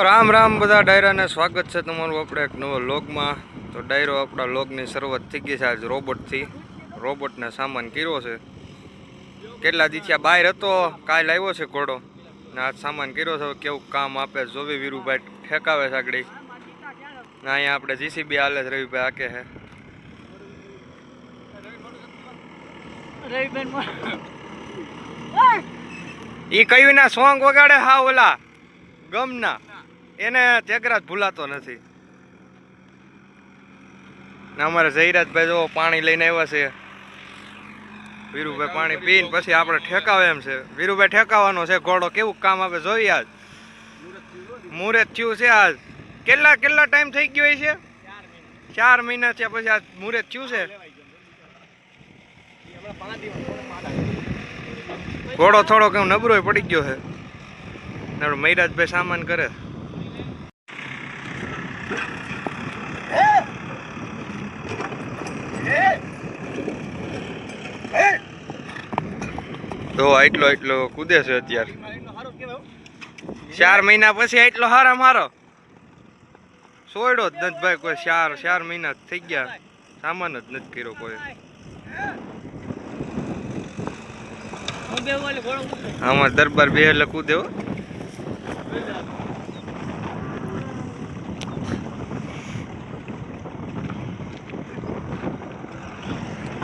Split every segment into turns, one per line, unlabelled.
રામ રામ બધા ડાયરાને સ્વાગત છે તમારું આપણે એક નવો લોગમાં. તો ડાયરો આપણા લોગની શરૂઆત થઈ ગઈ છે આજ રોબોટથી. રોબોટને સામાન કર્યો છે. કેટલા દીથિયા બહાર હતો, કાલ આવ્યો છે ઘોડો ને આજ સામાન કર્યો છે. કેવું કામ આપે જોવી વીરુભાઈ ઠેકાવે છે આગળ. ને અહીંયા આપણે જીસીબી હાલે છે, રવિભાઈ આકે છે. ઈ કયું ના સોંગ વગાડે હા ઓલા ગમના, એને તેગરાજ ભૂલાતો નથી. ને અમારે જયરાજભાઈ જો પાણી લઈને આવ્યા છે. વીરુભાઈ પાણી પીને પછી આપણે ઠેકાવે એમ છે. વીરુભાઈ ઠેકાવાનો છે ઘોડો. કેવું કામ આપે જોઈએ આજ. મુહૂર્ત થયું છે આજ. કેટલા ટાઈમ થઈ ગયો છે? 4 મહિના થયા પછી આજ મુહૂર્ત થયું છે. ઘોડો થોડો કેમ નબળો પડી ગયો છે. મૈરાજભાઈ સામાન કરે. તો એટલો કૂદે છે અત્યારે. 4 મહિના પછી એટલો હારામ હારો સોયડો જ નથી ભાઈ કોઈ. 4 મહિના થઈ ગયા, સામાન જ નથી કર્યો કોઈ. આમાં દરબાર બે એટલે કૂદે હો.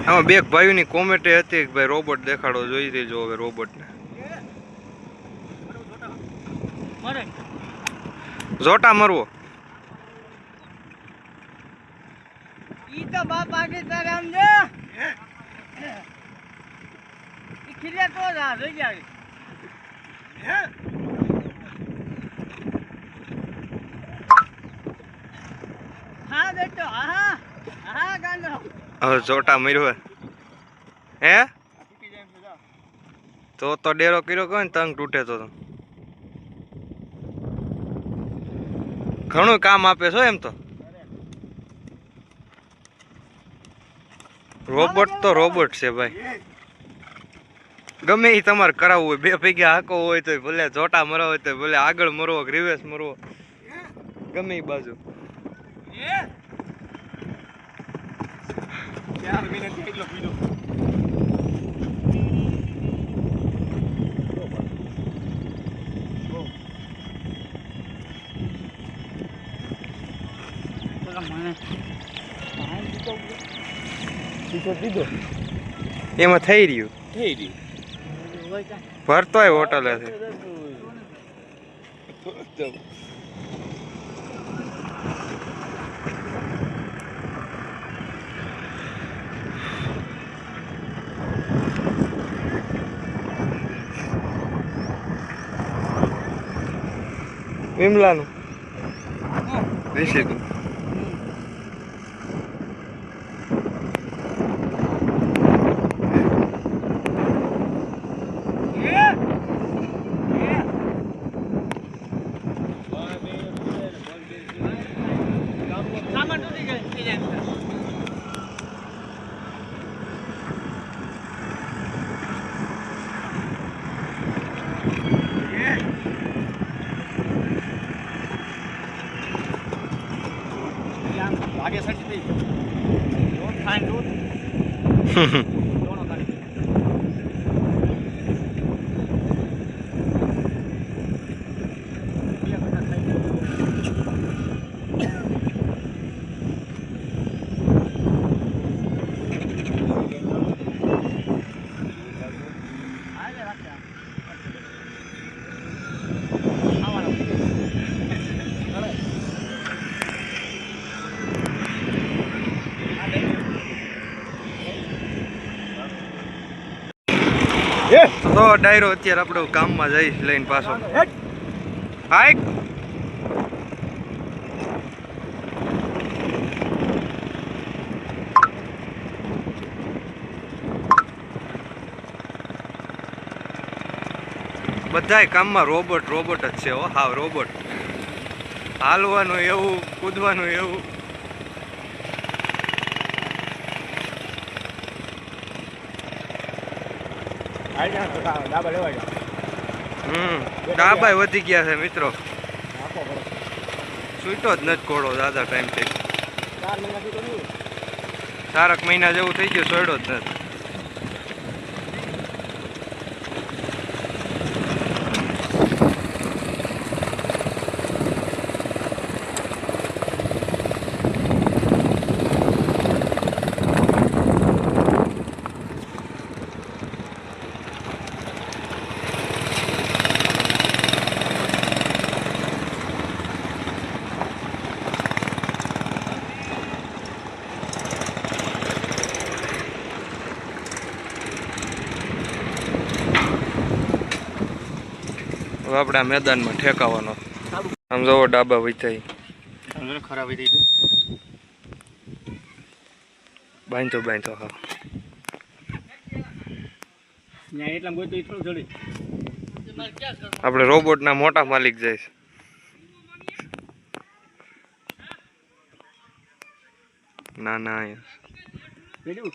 આમાં બે ભાઈઓની કોમેન્ટ હતી કે ભાઈ રોબોટ દેખાડો, જોઈ દેજો હવે રોબોટને. જોટા મરવો
ઈ તો બાપ આગે તારે આમ દે ઈ ખીલે તો જા જોઈ જાય. હા બેટો હા હા ગાંડો.
હવે જોટા મર્યો હે તો ડેરો કર્યો કહો ને તંગ તૂટે તો ઘણું કામ આપે છો એમ તો. રોબોટ તો રોબોટ છે ભાઈ. ગમે એ તમારે કરાવવું હોય, બે ભેગા હાકો હોય તો ભલે જોટા મરવા હોય તો ભલે આગળ મરવો રિવેસ મરવો, ગમે એ બાજુ.
4 મિનિટ કેટલો પીડો.
એમાં થઈ રહ્યું ભરતોય હોટલ છે. વિમલાનું ઋષિકું
आगे सटती रोड फाइन रोड दोनों गाड़ी તો ડાયરો અત્યારે આપણે કામમાં જઈશ લઈને પાછો. હાય બધાય કામમાં રોબોટ જ છે હો. હા રોબોટ. હાલવાનું એવું, કૂદવાનું એવું. ડાબા વધી ગયા છે મિત્રો.
સૂતો જ નથી ઘોડો દાદા ટાઈમથી.
4 મહિનાથી તો નહીં.
4 મહિના જેવું થઈ ગયું, સોયડો જ નથી. હવે આપણે આ મેદાનમાં ઠેકાવાનો. આમ જોવો ડાબા વિચાઈ
ખરાબ થઈ ગયું.
બાંધતો હા.
ત્યાં એટલા ગોતો એ થોડું જડી.
આપણે રોબોટના મોટા માલિક જઈશ. ના ના
રેડી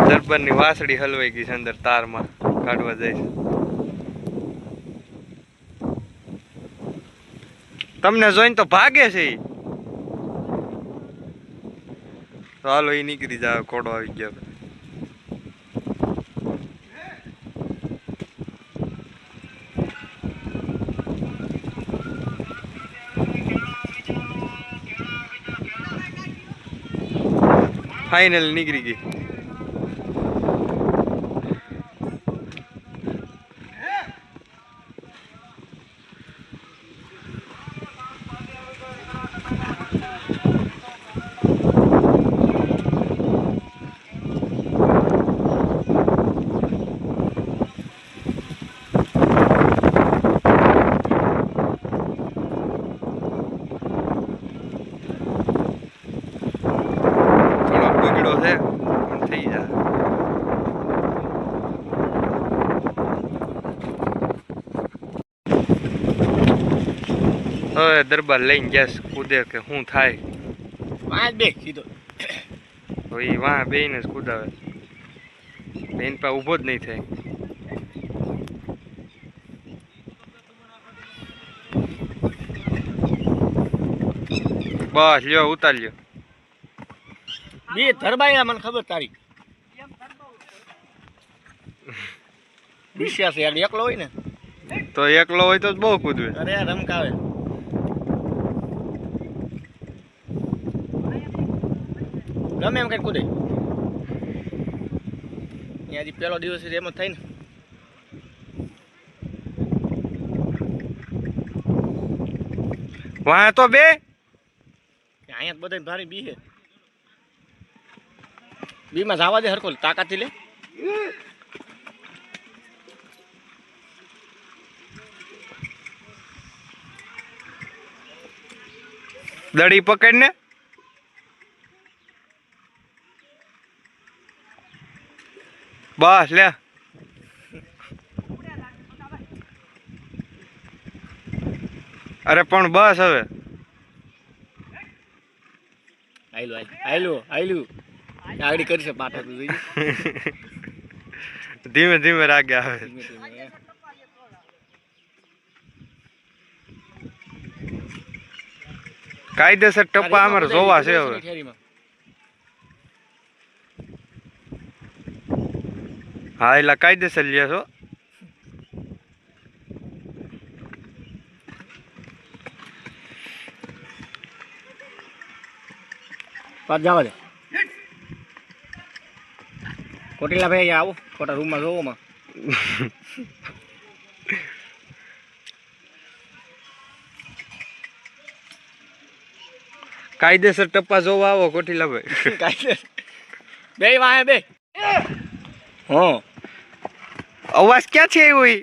દરબારની વાસળી હલવાઈ ગઈ છે, અંદર તારમાં કાઢવા જઈશ. તમને જોઈને તો ભાગે છે ઈ. તો હાલો ઈ નીકળી જાય, ઘોડો આવી ગયો. ફાઇનલ નીકળી ગઈ. થઈ જાય. હવે દરબાર લઈને ગેસ કૂદે કે શું થાય.
વાંચ બે સીધો
એ વાહ બેને જ કૂદાવે, એની પાસે ઊભો જ નહીં થાય. બસ લ્યો ઉતાર લ્યો.
બે ધરબાઈ મને ખબર તારી વિશ્વાસ યાર એકલો હોય ને
તો એકલો હોય તો બહુ કૂદવે.
અરે રમકાવે ગમે એમ કઈ કૂદે. હજી પેલો દિવસ એમ જ થાય ને.
વાહ તો બે
અહીંયા બધા ભારી બી છે. બીમાં જવા દે હરકો તાકાતથી લે.
દડી પકડ ને. બસ લે. અરે પણ બસ હવે
આયલું આગળ કરશે પાઠા તો જોઈ.
ધીમે ધીમે રાગે આવે. કાયદેસર ટપ્પા અમારે જોવા છે હવે. હા એટલે કાયદેસર લે છો.
પાછ જવા દે. કોટેલા ભાઈ આવો ખોટા રૂમમાં જોવો માં.
કાયદેસર ટપ્પા જોવા આવો કોઠીલા ભાઈ.
બે વાહે બે હા
અવાજ ક્યાં છે એવો ઈ?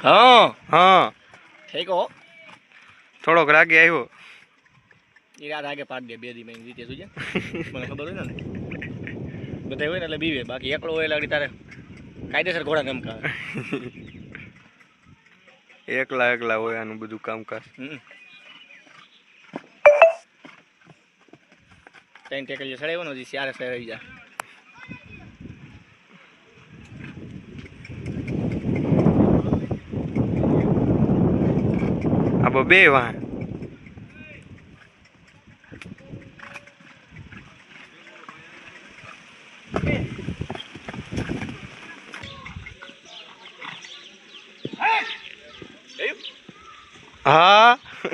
હા
હા
ઠીક હો
થોડોક રાગે આવ્યો.
એ રાત આગે પાડ દે બે દી મેં રીતે સુજે મને ખબર હોય ને બધા હોય ને એટલે બીવે બાકી એકલો હોય એટલે તારે કાયદેસર ઘોડા ધમકાવે.
એકલા એકલા હોય આનું બધું કામકાજ.
ત્રણ ટેકલીઓ ચડાવ્યો ને ચારે ચડાવી જા
આ બે વાહ હા